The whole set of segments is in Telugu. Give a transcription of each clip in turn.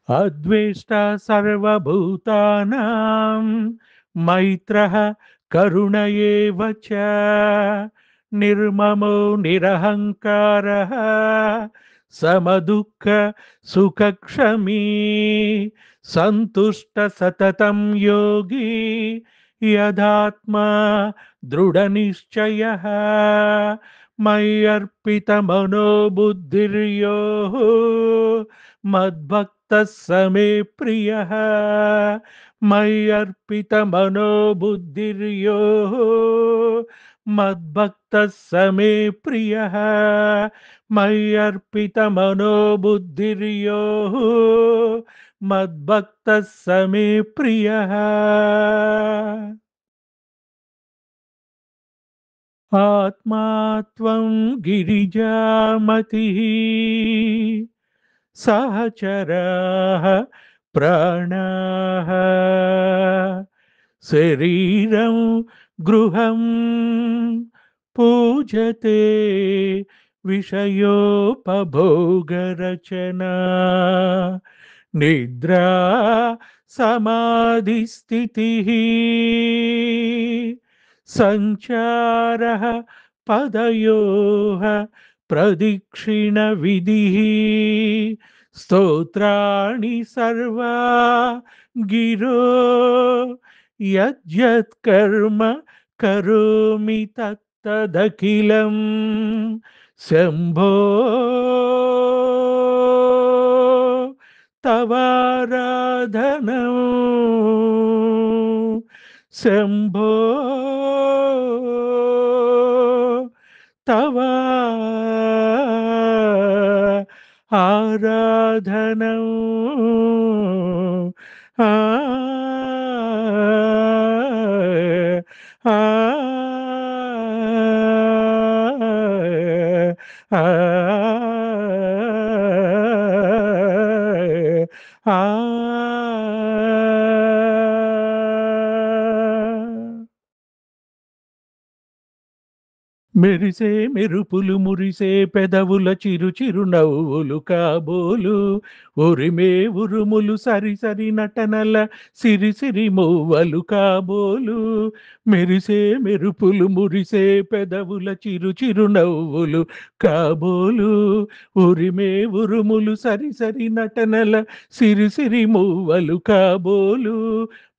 అద్వేష్టా సర్వభూతానాం మైత్రః కరుణ ఏవ చ నిర్మమో నిరహంకారః సమదుఃఖ సుఖక్షమీ సంతుష్ట సతతం యోగి యథాత్మా దృఢనిశ్చయః మయ్యర్పితమనో బుద్ధిర్యో మద్భక్తः స మే ప్రియः మయ్యర్పితమనో బుద్ధిర్యో మద్భక్తः స మే ప్రియः మయ్యర్పితమనో బుద్ధిర్యో మద్భక్తः స మే ప్రియः. ఆత్మా త్వం గిరిజామతిః సహచరాః ప్రాణాః శరీరం గృహం పూజతే విషయోపభోగరచనా నిద్రా సమాధిస్థితిః సంచారః పదయోః ప్రదక్షిణ విధిః స్తోత్రాణి సర్వా గిరో యజ్జత్కర్మ కరోమి తత్తదఖిలం శంభో తవారాధనం శంభో తవ ఆరాధనం ఆ ఆ ఆ ఆ మెరిసే మెరుపులు మురిసే పెదవుల చిరు చిరు నవ్వులు కాబోలు ఉరిమే ఉరుములు సరి సరి నటనల సిరి సిరి మూవలు కాబోలు మెరిసే మెరుపులు మురిసే పెదవుల చిరు చిరు నవ్వులు కాబోలు ఉరిమే ఉరుములు సరి సరి నటనల సిరి సిరి మూవలు కాబోలు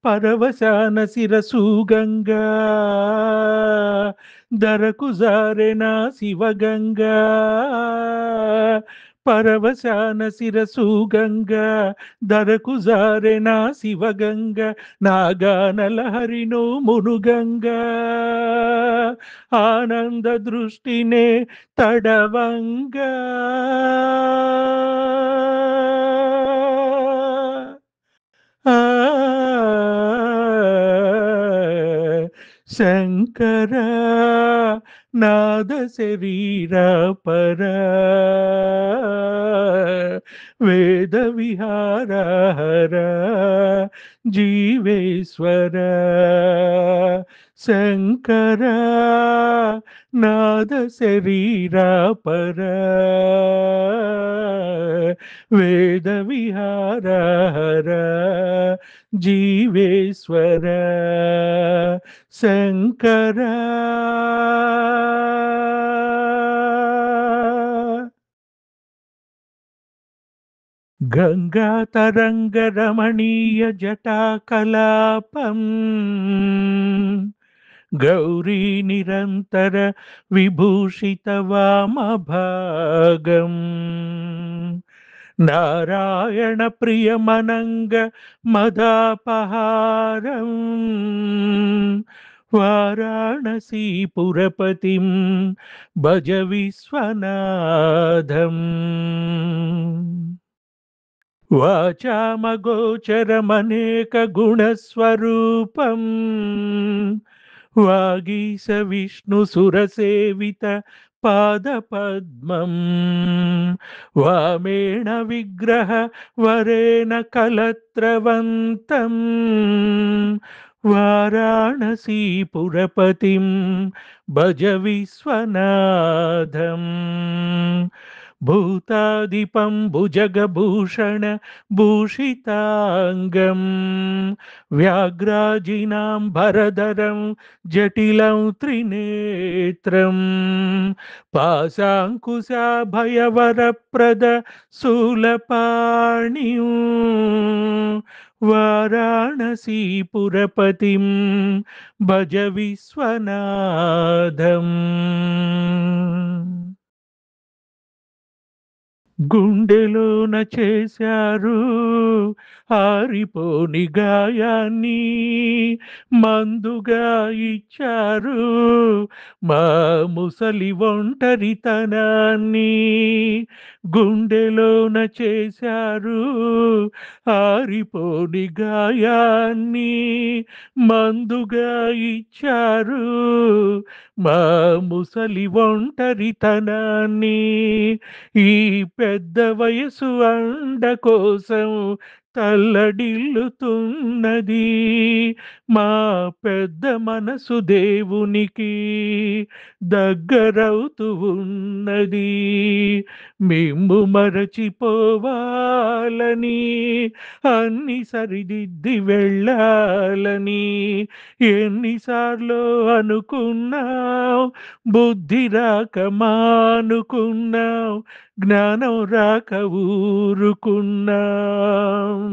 పరవశాన శిరసు గంగా ధరకు జారెనా శివగంగా పరవశాన శిరసు గంగా ధరకు జారెనా శివగంగా నాగానలహరిను మునుగంగా ఆనంద దృష్టినే తడవంగా ఆ శంకర నాద శరీర పర వేద విహార హర జీవేశ్వర శంకర నాద శరీర పర వేద విహార హర జీవేశ్వర శంకర గంగా తరంగ రమణీయ జటా కలాపం గౌరీ నిరంతర విభూషిత వామభాగం నారాయణ ప్రియమనంగ మదాపహారం వారాణసీపురపతిం భజ విశ్వనాథం వాచామగోచరమనేక గుణస్వరూపం వాగీశ విష్ణు సురసేవిత పాదపద్మం వామేణ విగ్రహ వరేణ కలత్రవంతం వారాణసీపురపతిం భజ విశ్వనాథం భూతాదిపం భుజగభూషణ భూషితాంగం వ్యాఘ్రాజినాం భరధరం జటిలం త్రినేత్రం పాశాంకుశాభయవరప్రద శూలపాణిం వారాణసీపురపతిం భజ విశ్వనాథం. గుండెలోన చేశారు ఆరిపోని గాయాన్ని మందుగా ఇచ్చారు మా ముసలి ఒంటరితనాన్ని. గుండెలోన చేశారు ఆరిపోని గాయాన్ని మందుగా ఇచ్చారు మా ముసలి ఒంటరితనాన్ని. ఈ పెద్ద వయసు అండ కోసం తల్లడిల్లుతున్నది మా పెద్ద మనసు దేవునికి దగ్గరవుతూ ఉన్నది. మిమ్ము మరచిపోవాలని అన్ని సరిదిద్ది వెళ్ళాలని ఎన్నిసార్లు అనుకున్నావు, బుద్ధి రాక మానుకున్నావు, జ్ఞానం రాక ఊరుకున్నాం.